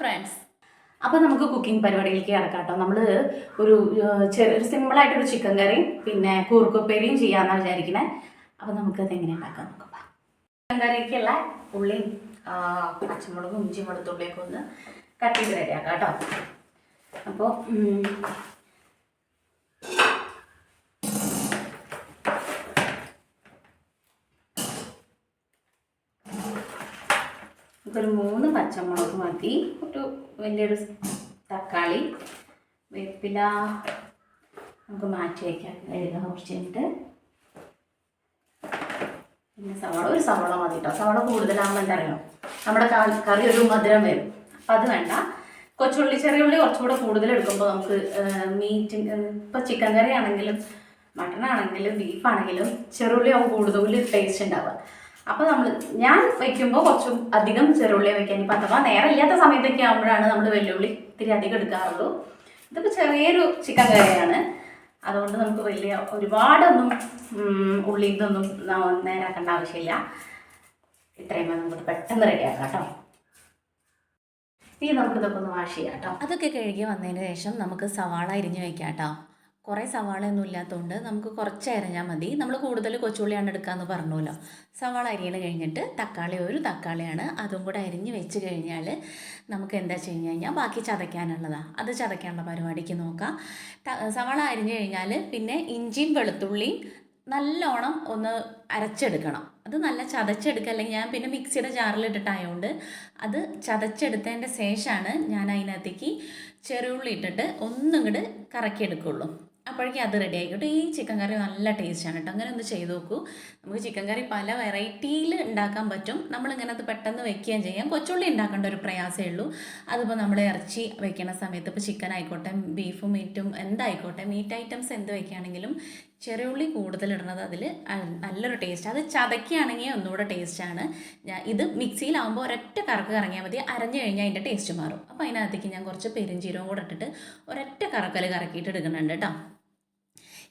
Friends, അപ്പോൾ നമുക്ക് cooking പരിപാടിയിലേക്ക് കിടക്കാം കേട്ടോ. നമ്മൾ ഒരു ചെറിയൊരു സിമ്പിളായിട്ടൊരു ചിക്കൻ കറിയും പിന്നെ കൂർക്കുപ്പേരിയും ചെയ്യാമെന്നാണ് വിചാരിക്കുന്നത്. അപ്പോൾ നമുക്കത് എങ്ങനെ ഉണ്ടാക്കാം നോക്കാം. ചിക്കൻ കറിക്കുള്ള ഉള്ളിയും പച്ചമുളകും ഇഞ്ചി വെളുത്തുള്ളിയൊക്കെ ഒന്ന് കട്ട് ചെയ്ത് റെഡിയാക്കാം കേട്ടോ. അപ്പോൾ ഒരു 3 പച്ചമുളക് മതി, ഒരു വലിയൊരു തക്കാളി, വേപ്പില നമുക്ക് മാറ്റി വയ്ക്കാം, കഴുകാൻ കുറച്ചിട്ട്. പിന്നെ ഒരു സവാള മതി കേട്ടോ. സവാള കൂടുതലാകുമ്പോൾ എന്താ അറിയണം, നമ്മുടെ കറി ഒരു മധുരം വരും. അപ്പം അത് വേണ്ട. കൊച്ചുള്ളി, ചെറിയ ഉള്ളി കുറച്ചുകൂടെ കൂടുതൽ എടുക്കുമ്പോൾ നമുക്ക് ഇപ്പോൾ ചിക്കൻ കറി ആണെങ്കിലും മട്ടൺ ആണെങ്കിലും ബീഫാണെങ്കിലും ചെറുള്ളി ആവും കൂടുതൽ ടേസ്റ്റ് ഉണ്ടാവുക. അപ്പോൾ ഞാൻ വയ്ക്കുമ്പോൾ കുറച്ചും അധികം ചെറുള്ളിയെ വയ്ക്കാൻ. ഇപ്പം അഥവാ നേരെ ഇല്ലാത്ത സമയത്തൊക്കെ ആകുമ്പോഴാണ് നമ്മൾ വെല്ലുവിളി ഇത്തിരി അധികം എടുക്കാറുള്ളൂ. ഇതിപ്പോൾ ചെറിയൊരു ചിക്കൻ കറിയാണ്, അതുകൊണ്ട് നമുക്ക് ഒരുപാടൊന്നും ഉള്ളി ഇതൊന്നും നേരാക്കേണ്ട ആവശ്യമില്ല. ഇത്രയും നമുക്ക് പെട്ടെന്ന് റെഡിയാക്കാം കേട്ടോ. ഇനി നമുക്കിതൊക്കെ ഒന്ന് വാഷ് ചെയ്യാം കേട്ടോ. അതൊക്കെ കഴുകി വന്നതിന് ശേഷം നമുക്ക് സവാള അരിഞ്ഞ് വയ്ക്കാം കേട്ടോ. കുറേ സവാളയൊന്നും ഇല്ലാത്തതുകൊണ്ട് നമുക്ക് കുറച്ച് അരിഞ്ഞാൽ മതി. നമ്മൾ കൂടുതൽ കൊച്ചുള്ളിയാണ് എടുക്കാമെന്ന് പറഞ്ഞല്ലോ. സവാള അരിയണ കഴിഞ്ഞിട്ട് ഒരു തക്കാളിയാണ്, അതും കൂടെ അരിഞ്ഞ് വെച്ച് കഴിഞ്ഞാൽ നമുക്ക് എന്താ ചെയ്ത് കഴിഞ്ഞാൽ ബാക്കി ചതയ്ക്കാനുള്ളതാണ്. അത് ചതയ്ക്കാനുള്ള പരിപാടിക്ക് നോക്കാം. സവാള അരിഞ്ഞ് കഴിഞ്ഞാൽ പിന്നെ ഇഞ്ചിയും വെളുത്തുള്ളിയും നല്ലോണം ഒന്ന് അരച്ചെടുക്കണം. അത് നല്ല ചതച്ചെടുക്കുക, അല്ലെങ്കിൽ ഞാൻ പിന്നെ മിക്സിയുടെ ജാറിലിട്ടിട്ടായതുകൊണ്ട് അത് ചതച്ചെടുത്തതിൻ്റെ ശേഷമാണ് ഞാൻ അതിനകത്തേക്ക് ചെറുള്ളി ഇട്ടിട്ട് ഒന്നും കൂടെ കറക്കിയെടുക്കുള്ളൂ. അപ്പോഴേക്കും അത് റെഡി ആയിക്കോട്ടെ. ഈ ചിക്കൻ കറി നല്ല ടേസ്റ്റാണ് കേട്ടോ. അങ്ങനെ ഒന്ന് ചെയ്ത് നോക്കൂ. നമുക്ക് ചിക്കൻ കറി പല വെറൈറ്റിയിൽ ഉണ്ടാക്കാൻ പറ്റും. നമ്മളിങ്ങനെ അത് പെട്ടെന്ന് വെക്കുകയും ചെയ്യാം. കൊച്ചുള്ളി ഉണ്ടാക്കേണ്ട ഒരു പ്രയാസമേ ഉള്ളൂ. അതിപ്പോൾ നമ്മൾ ഇറച്ചി വെക്കുന്ന സമയത്ത് ഇപ്പോൾ ചിക്കൻ ആയിക്കോട്ടെ, ബീഫും മീറ്റും എന്തായിക്കോട്ടെ, മീറ്റ് ഐറ്റംസ് എന്ത് വയ്ക്കുകയാണെങ്കിലും ചെറിയുള്ളി കൂടുതലിടുന്നത് അതിൽ നല്ലൊരു ടേസ്റ്റ്. അത് ചതക്കുകയാണെങ്കിൽ ഒന്നുകൂടെ ടേസ്റ്റാണ്. ഇത് മിക്സിയിലാവുമ്പോൾ ഒരൊറ്റ കറക്ക് കറങ്ങിയാൽ മതി. അരഞ്ഞു കഴിഞ്ഞാൽ അതിൻ്റെ ടേസ്റ്റ് മാറും. അപ്പോൾ അതിനകത്തേക്ക് ഞാൻ കുറച്ച് പെരുംജീരകം കൂടെ ഇട്ടിട്ട് ഒരൊറ്റ കറക്കൽ കറക്കിയിട്ട് എടുക്കുന്നുണ്ട് കേട്ടോ.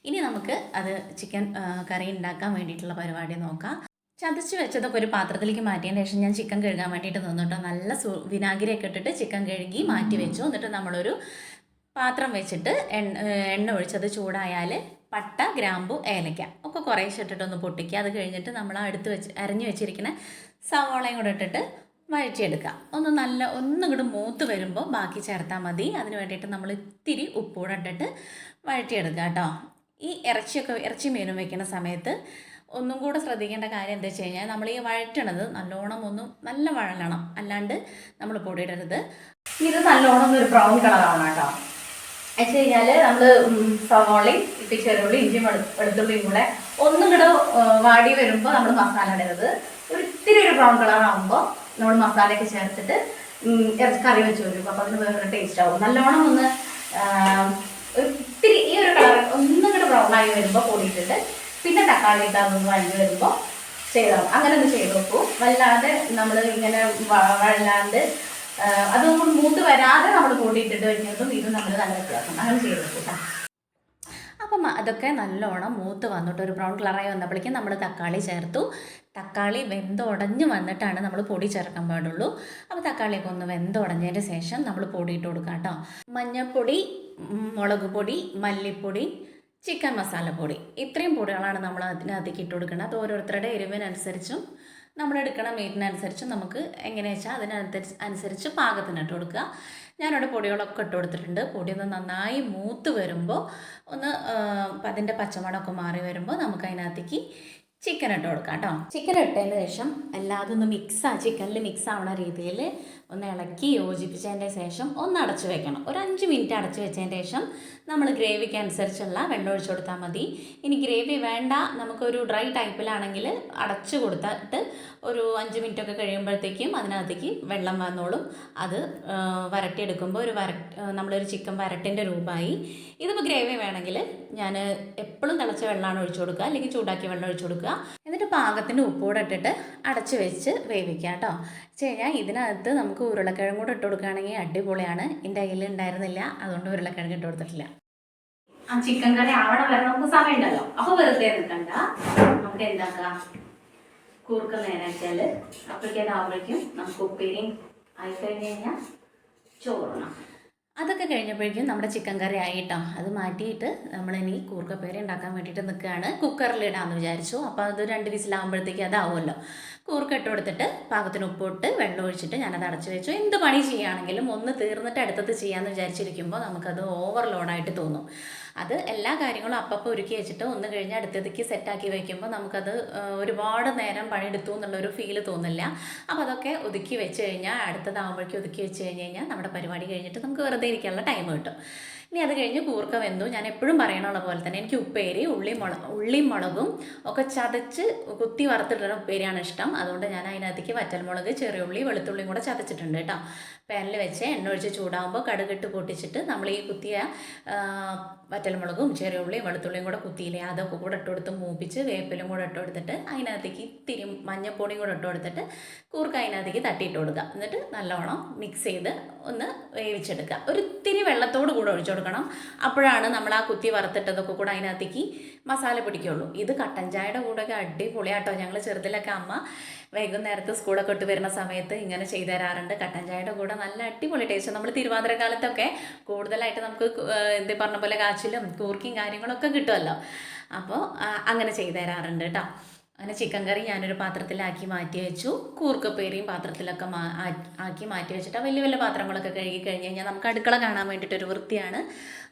ഇനി നമുക്ക് അത് ചിക്കൻ കറി ഉണ്ടാക്കാൻ വേണ്ടിയിട്ടുള്ള പരിപാടി നോക്കാം. ചതച്ച് വെച്ചതൊക്കെ ഒരു പാത്രത്തിലേക്ക് മാറ്റിയതിന് ശേഷം ഞാൻ ചിക്കൻ കഴുകാൻ വേണ്ടിയിട്ട് നിന്നിട്ടോ. നല്ല വിനാഗിരിയൊക്കെ ഇട്ടിട്ട് ചിക്കൻ കഴുകി മാറ്റി വെച്ചു. എന്നിട്ട് നമ്മളൊരു പാത്രം വെച്ചിട്ട് എണ്ണ ഒഴിച്ചത് ചൂടായാൽ പട്ട, ഗ്രാമ്പു, ഏലക്ക ഒക്കെ കുറേശ്ശെ ഇട്ടിട്ടൊന്ന് പൊട്ടിക്കുക. അത് കഴിഞ്ഞിട്ട് നമ്മൾ അരിഞ്ഞു വെച്ചിരിക്കുന്ന സവാളയും കൂടെ ഇട്ടിട്ട് വഴറ്റിയെടുക്കുക. ഒന്നും കൂടെ മൂത്ത് വരുമ്പോൾ ബാക്കി ചേർത്താൽ മതി. അതിന് വേണ്ടിയിട്ട് നമ്മൾ ഇത്തിരി ഉപ്പൂടെ ഇട്ടിട്ട് വഴറ്റിയെടുക്കുക കേട്ടോ. ഈ ഇറച്ചി മീനും വെക്കുന്ന സമയത്ത് ഒന്നും കൂടെ ശ്രദ്ധിക്കേണ്ട കാര്യം എന്താ വെച്ച് കഴിഞ്ഞാൽ, നമ്മൾ ഈ വഴറ്റണത് നല്ലോണം നല്ല വഴലണം, അല്ലാണ്ട് നമ്മൾ പൊടിയിടരുത്. ഇത് നല്ലോണം ഒരു ബ്രൗൺ കളറാവണം കേട്ടോ. വെച്ച് കഴിഞ്ഞാൽ നമ്മൾ സവാളയും ഇട്ട് ചെറുള്ളി ഇഞ്ചിയും വെളുത്തുള്ളിയും കൂടെ ഒന്നും കൂടെ വാടി വരുമ്പോൾ നമ്മൾ മസാല ഇടരുത്. ഇത്തിരി ഒരു ബ്രൗൺ കളറാകുമ്പോൾ നമ്മൾ മസാലയൊക്കെ ചേർത്തിട്ട് കറി വെച്ച് വരും. അപ്പോൾ അതിന് വേറൊരു ടേസ്റ്റ് ആവും. നല്ലോണം ഒന്ന് ഇത്തിരി ഈ ഒരു കളർ ഒന്നും കൂടെ ബ്രൗൺ ആയി വരുമ്പോൾ പൊടിയിട്ടിട്ട് പിന്നെ തക്കാളി ഇട്ട് അതൊന്ന് വഴഞ്ഞ് വരുമ്പോൾ ചെയ്താൽ അങ്ങനെ ഒന്ന് ചെയ്ത് നോക്കൂ. വല്ലാതെ നമ്മൾ ഇങ്ങനെ വഴലാണ്ട് അതൊന്നും മൂത്ത് വരാതെ നമ്മൾ പൊടിയിട്ടിട്ട് വെക്കുന്നതും ഇത് നമ്മൾ നല്ല വ്യത്യാസം. അങ്ങനെ ചെയ്ത് നോക്കൂട്ടാ. അപ്പം അതൊക്കെ നല്ലോണം മൂത്ത് വന്നിട്ട് ഒരു ബ്രൗൺ കളറായി വന്നപ്പോഴേക്കും നമ്മൾ തക്കാളി ചേർത്തു. തക്കാളി വെന്തുടഞ്ഞ് വന്നിട്ടാണ് നമ്മൾ പൊടി ചേർക്കാൻ പാടുള്ളൂ. അപ്പോൾ തക്കാളിയൊക്കെ ഒന്ന് വെന്തുടഞ്ഞതിന് ശേഷം നമ്മൾ പൊടി ഇട്ട് കൊടുക്കാം കേട്ടോ. മഞ്ഞൾപ്പൊടി, മുളക് പൊടി, മല്ലിപ്പൊടി, ചിക്കൻ മസാലപ്പൊടി, ഇത്രയും പൊടികളാണ് നമ്മൾ അതിനകത്തേക്ക് ഇട്ട് കൊടുക്കുന്നത്. അത് ഓരോരുത്തരുടെ എരിവിനനുസരിച്ചും നമ്മളെടുക്കണ മീറ്റിനനുസരിച്ചും നമുക്ക് എങ്ങനെയാ വെച്ചാൽ അനുസരിച്ച് പാകത്തിന് ഇട്ട് കൊടുക്കുക. ഞാനിവിടെ പൊടികളൊക്കെ ഇട്ട് കൊടുത്തിട്ടുണ്ട്. പൊടിയൊന്ന് നന്നായി മൂത്ത് വരുമ്പോൾ അതിൻ്റെ പച്ചമണമൊക്കെ മാറി വരുമ്പോൾ നമുക്ക് അതിനകത്തേക്ക് ചിക്കൻ ഇട്ട് കൊടുക്കാം കേട്ടോ. ചിക്കൻ ഇട്ടതിന് ശേഷം എല്ലാതും ഒന്ന് ചിക്കനിൽ മിക്സ് ആവുന്ന രീതിയിൽ ഒന്ന് ഇളക്കി യോജിപ്പിച്ചതിൻ്റെ ശേഷം ഒന്ന് അടച്ചു വെക്കണം. ഒരു 5 മിനിറ്റ് അടച്ചു വെച്ചതിന് ശേഷം നമ്മൾ ഗ്രേവിക്ക് അനുസരിച്ചുള്ള വെള്ളം ഒഴിച്ചു കൊടുത്താൽ മതി. ഇനി ഗ്രേവി വേണ്ട, നമുക്കൊരു ഡ്രൈ ടൈപ്പിലാണെങ്കിൽ അടച്ചു കൊടുത്തിട്ട് ഒരു 5 മിനിറ്റൊക്കെ കഴിയുമ്പോഴത്തേക്കും അതിനകത്തേക്ക് വെള്ളം വന്നോളും. അത് വരട്ടിയെടുക്കുമ്പോൾ നമ്മളൊരു ചിക്കൻ വരട്ടിൻ്റെ രൂപമായി. ഇതിപ്പോൾ ഗ്രേവി വേണമെങ്കിൽ ഞാൻ എപ്പോഴും തിളച്ച വെള്ളമാണ് ഒഴിച്ചു കൊടുക്കുക, അല്ലെങ്കിൽ ചൂടാക്കിയ വെള്ളം ഒഴിച്ചു കൊടുക്കുക. എന്നിട്ട് പാകത്തിന് ഉപ്പൂടെ ഇട്ടിട്ട് അടച്ച് വെച്ച് വേവിക്കുക കേട്ടോ. വെച്ച് കഴിഞ്ഞാൽ ഇതിനകത്ത് നമുക്ക് ഉരുളക്കിഴങ്ങ് കൂടെ ഇട്ട് കൊടുക്കുകയാണെങ്കിൽ അടിപൊളിയാണ്. എൻ്റെ കയ്യിൽ ഉണ്ടായിരുന്നില്ല, അതുകൊണ്ട് ഉരുളക്കിഴങ്ങ് ഇട്ട് കൊടുത്തിട്ടില്ല. ആ ചിക്കൻ കറി ആവണം വരെ നമുക്ക് സമയമുണ്ടല്ലോ. അപ്പോൾ വെറുതെ നിൽക്കണ്ട, നമുക്ക് എന്താക്കാം, കൂർക്ക നേരെ വെച്ചാൽ അപ്പോഴേക്കും നമുക്ക് ഉപ്പേരിയും ആയിക്കഴിഞ്ഞ് കഴിഞ്ഞാൽ ചോറിനാം. അതൊക്കെ കഴിഞ്ഞപ്പോഴേക്കും നമ്മുടെ ചിക്കൻ കറി ആയിട്ടോ. അത് മാറ്റിയിട്ട് നമ്മളിനി കൂർക്കപ്പേര ഉണ്ടാക്കാൻ വേണ്ടിയിട്ട് നിൽക്കുകയാണ്. കുക്കറിലിടാമെന്ന് വിചാരിച്ചു. അപ്പോൾ അത് 2 വിസിലാകുമ്പോഴത്തേക്ക് അതാവുമല്ലോ. കൂർക്ക ഇട്ട് കൊടുത്തിട്ട് പാകത്തിന് ഉപ്പിട്ട് വെള്ളം ഒഴിച്ചിട്ട് ഞാനത് അടച്ചു വെച്ചു. എന്ത് പണി ചെയ്യുകയാണെങ്കിലും ഒന്ന് തീർന്നിട്ട് അടുത്തത് ചെയ്യാമെന്ന് വിചാരിച്ചിരിക്കുമ്പോൾ നമുക്കത് ഓവർലോഡായിട്ട് തോന്നും. അത് എല്ലാ കാര്യങ്ങളും അപ്പം ഒരുക്കി വെച്ചിട്ട് ഒന്ന് കഴിഞ്ഞ് അടുത്തതിക്ക് സെറ്റാക്കി വയ്ക്കുമ്പോൾ നമുക്കത് ഒരുപാട് നേരം പണിയെടുത്തു എന്നുള്ളൊരു ഫീല് തോന്നില്ല. അപ്പോൾ അതൊക്കെ ഒതുക്കി വെച്ച് കഴിഞ്ഞാൽ അടുത്തതാകുമ്പോഴേക്കും ഒതുക്കി വെച്ച് കഴിഞ്ഞാൽ നമ്മുടെ പരിപാടി കഴിഞ്ഞിട്ട് നമുക്ക് വെറുതെ ഇരിക്കാനുള്ള ടൈം കിട്ടും. ഇനി അത് കഴിഞ്ഞ് കൂർക്ക വെന്തു. ഞാൻ എപ്പോഴും പറയണുള്ള പോലെ തന്നെ എനിക്ക് ഉപ്പേരി ഉള്ളിയും മുളകും ഒക്കെ ചതച്ച് കുത്തി വറുത്തിട്ടുള്ള ഉപ്പേരിയാണ് ഇഷ്ടം. അതുകൊണ്ട് ഞാൻ അതിനകത്തേക്ക് വറ്റൽമുളക്, ചെറിയ ഉള്ളി, വെളുത്തുള്ളിയും കൂടെ ചതച്ചിട്ടുണ്ട് കേട്ടോ. പാനിൽ വെച്ച് എണ്ണ ഒഴിച്ച് ചൂടാകുമ്പോൾ കടുകിട്ട് പൊട്ടിച്ചിട്ട് നമ്മൾ ഈ കുത്തിയ വറ്റൽമുളകും ചെറിയ ഉള്ളിയും വെളുത്തുള്ളിയും കൂടെ കുത്തിയില്ലേ, അതൊക്കെ കൂടെ ഇട്ട് കൊടുത്ത് മൂപ്പിച്ച് വേപ്പിലും കൂടെ ഇട്ട് കൊടുത്തിട്ട് അതിനകത്തേക്ക് ഇത്തിരി മഞ്ഞപ്പൊടിയും കൂടെ ഇട്ട് കൊടുത്തിട്ട് കൂർക്ക അതിനകത്തേക്ക് തട്ടിയിട്ട് കൊടുക്കുക. എന്നിട്ട് നല്ലോണം മിക്സ് ചെയ്ത് ഒന്ന് വേവിച്ചെടുക്കുക. ഒരു ഇത്തിരി വെള്ളത്തോട് കൂടെ ഒഴിച്ചു കൊടുക്കണം. അപ്പോഴാണ് നമ്മൾ ആ കുത്തി വറുത്തിട്ടതൊക്കെ കൂടെ അതിനകത്തേക്ക് മസാല പിടിക്കുള്ളൂ. ഇത് കട്ടൻ ചായയുടെ കൂടെയൊക്കെ അടിപൊളിയാട്ടോ. ഞങ്ങൾ ചെറുതിലൊക്കെ അമ്മ വൈകുന്നേരത്ത് സ്കൂളൊക്കെ ഇട്ട് വരുന്ന സമയത്ത് ഇങ്ങനെ ചെയ്തു തരാറുണ്ട്. കട്ടൻ ചായയുടെ കൂടെ നല്ല അടിപൊളി ടേസ്റ്റ്. നമ്മൾ തിരുവാതിര കാലത്തൊക്കെ കൂടുതലായിട്ട് നമുക്ക് എന്ത് പറഞ്ഞ പോലെ കാച്ചിലും കൂർക്കയും കാര്യങ്ങളൊക്കെ കിട്ടുമല്ലോ. അപ്പോൾ അങ്ങനെ ചെയ്തു തരാറുണ്ട് കേട്ടോ. അങ്ങനെ ചിക്കൻ കറി ഞാനൊരു പാത്രത്തിലാക്കി മാറ്റി വെച്ചു. കൂർക്കപ്പേരിയും പാത്രത്തിലൊക്കെ ആക്കി മാറ്റി വെച്ചിട്ട് വലിയ വലിയ പാത്രങ്ങളൊക്കെ കഴുകി കഴിഞ്ഞ് കഴിഞ്ഞാൽ നമുക്ക് അടുക്കള കാണാൻ വേണ്ടിയിട്ടൊരു വൃത്തിയാണ്.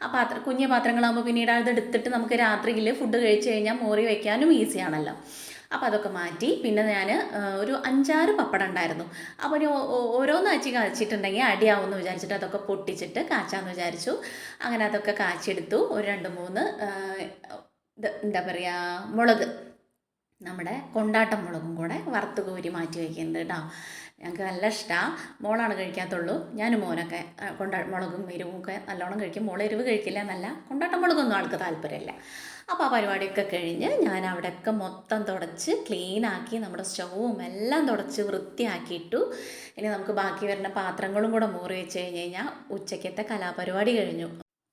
ആ കുഞ്ഞു പാത്രങ്ങളാകുമ്പോൾ പിന്നീട് അത് എടുത്തിട്ട് നമുക്ക് രാത്രിയിൽ ഫുഡ് കഴിച്ച് കഴിഞ്ഞാൽ മോറി വയ്ക്കാനും ഈസിയാണല്ലോ. അപ്പോൾ അതൊക്കെ മാറ്റി. പിന്നെ ഞാൻ ഒരു 5-6 പപ്പടം ഉണ്ടായിരുന്നു. അപ്പോൾ ഒരു ഓരോന്ന് കാച്ചിട്ടുണ്ടെങ്കിൽ അടിയാവുമെന്ന് വിചാരിച്ചിട്ട് അതൊക്കെ പൊട്ടിച്ചിട്ട് കാച്ചാമെന്ന് വിചാരിച്ചു. അങ്ങനെ അതൊക്കെ കാച്ചെടുത്തു. ഒരു 2-3 എന്താ പറയുക മുളക്, നമ്മുടെ കൊണ്ടാട്ടം മുളകും കൂടെ വറുത്ത് കോരി മാറ്റി വയ്ക്കുന്നുണ്ട് കേട്ടോ. ഞങ്ങൾക്ക് നല്ല ഇഷ്ടമാണ്. മോളാണ് കഴിക്കാത്തുള്ളൂ. ഞാനും മോനൊക്കെ മുളകും എരിവും ഒക്കെ നല്ലോണം കഴിക്കും. മോൾ എരിവ് കഴിക്കില്ല എന്നല്ല, കൊണ്ടാട്ടം മുളകൊന്നും ആൾക്ക് താല്പര്യമില്ല. അപ്പോൾ ആ പരിപാടിയൊക്കെ കഴിഞ്ഞ് ഞാൻ അവിടെയൊക്കെ മൊത്തം തുടച്ച് ക്ലീനാക്കി നമ്മുടെ സ്റ്റൗവും എല്ലാം തുടച്ച് വൃത്തിയാക്കിയിട്ടു. ഇനി നമുക്ക് ബാക്കി വരുന്ന പാത്രങ്ങളും കൂടെ മോറി വെച്ച് കഴിഞ്ഞ് കഴിഞ്ഞാൽ ഉച്ചയ്ക്കത്തെ കലാപരിപാടി കഴിഞ്ഞു.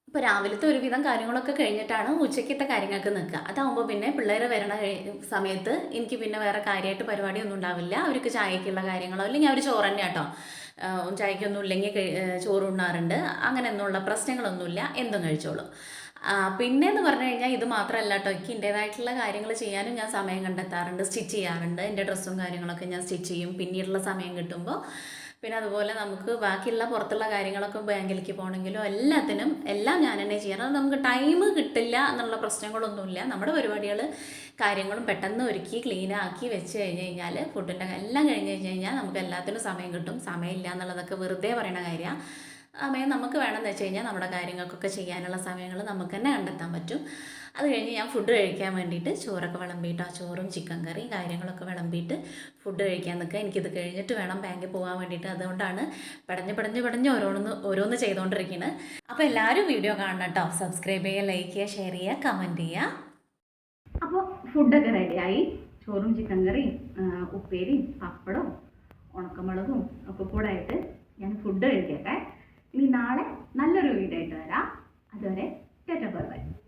ഇപ്പോൾ രാവിലത്തെ ഒരുവിധം കാര്യങ്ങളൊക്കെ കഴിഞ്ഞിട്ടാണ് ഉച്ചയ്ക്കത്തെ കാര്യങ്ങൾക്ക് നിൽക്കുക. അതാകുമ്പോൾ പിന്നെ പിള്ളേർ വരണ സമയത്ത് എനിക്ക് പിന്നെ വേറെ കാര്യമായിട്ട് പരിപാടിയൊന്നും ഉണ്ടാവില്ല. അവർക്ക് ചായക്കുള്ള കാര്യങ്ങളോ അല്ലെങ്കിൽ അവർ ചോറ് തന്നെ കേട്ടോ. ചായക്കൊന്നും ഇല്ലെങ്കിൽ ചോറ് ഉണ്ണാറുണ്ട്. അങ്ങനെയൊന്നുമുള്ള പ്രശ്നങ്ങളൊന്നുമില്ല, എന്തും കഴിച്ചോളൂ. പിന്നെയെന്ന് പറഞ്ഞു കഴിഞ്ഞാൽ ഇത് മാത്രമല്ല കേട്ടോ, എനിക്ക് എൻ്റേതായിട്ടുള്ള കാര്യങ്ങൾ ചെയ്യാനും ഞാൻ സമയം കണ്ടെത്താറുണ്ട്. സ്റ്റിച്ച് ചെയ്യാറുണ്ട്. എൻ്റെ ഡ്രസ്സും കാര്യങ്ങളൊക്കെ ഞാൻ സ്റ്റിച്ച് ചെയ്യും പിന്നീടുള്ള സമയം കിട്ടുമ്പോൾ. പിന്നെ അതുപോലെ നമുക്ക് ബാക്കിയുള്ള പുറത്തുള്ള കാര്യങ്ങളൊക്കെ ബാങ്കിലേക്ക് പോകണമെങ്കിലോ എല്ലാം ഞാൻ തന്നെ ചെയ്യാറ്. നമുക്ക് ടൈം കിട്ടില്ല എന്നുള്ള പ്രശ്നങ്ങളൊന്നുമില്ല. നമ്മുടെ പരിപാടികൾ കാര്യങ്ങളും പെട്ടെന്ന് ഒരുക്കി ക്ലീനാക്കി വെച്ച് കഴിഞ്ഞ് കഴിഞ്ഞാൽ ഫുഡിൻ്റെ എല്ലാം കഴിഞ്ഞ് കഴിഞ്ഞാൽ നമുക്ക് എല്ലാത്തിനും സമയം കിട്ടും. സമയമില്ല എന്നുള്ളതൊക്കെ വെറുതെ പറയുന്ന കാര്യമാണ്. സമയം നമുക്ക് വേണമെന്ന് വെച്ച് കഴിഞ്ഞാൽ നമ്മുടെ കാര്യങ്ങൾക്കൊക്കെ ചെയ്യാനുള്ള സമയങ്ങൾ നമുക്ക് തന്നെ കണ്ടെത്താൻ പറ്റും. അത് കഴിഞ്ഞ് ഞാൻ ഫുഡ് കഴിക്കാൻ വേണ്ടിയിട്ട് ചോറൊക്കെ വിളമ്പിയിട്ട് ചോറും ചിക്കൻ കറിയും കാര്യങ്ങളൊക്കെ വിളമ്പിയിട്ട് ഫുഡ് കഴിക്കാൻ നിൽക്കുക. എനിക്കിത് കഴിഞ്ഞിട്ട് വേണം ബാങ്കിൽ പോകാൻ വേണ്ടിയിട്ട്. അതുകൊണ്ടാണ് പടഞ്ഞ് ഓരോന്ന് ചെയ്തുകൊണ്ടിരിക്കുന്നത്. അപ്പോൾ എല്ലാവരും വീഡിയോ കാണണം കേട്ടോ. സബ്സ്ക്രൈബ് ചെയ്യുക, ലൈക്ക് ചെയ്യുക, ഷെയർ ചെയ്യുക, കമൻറ്റ് ചെയ്യുക. അപ്പോൾ ഫുഡൊക്കെ റെഡിയായി. ചോറും ചിക്കൻ കറിയും ഉപ്പേരിയും പപ്പടവും ഉണക്കമുളകും ഒക്കെ കൂടെ ആയിട്ട് ഞാൻ ഫുഡ് കഴിക്കട്ടെ. ഇനി നാളെ നല്ലൊരു വീഡിയോ ആയിട്ട് വരാം. അതുവരെ ടാറ്റാ ബൈ ബൈ.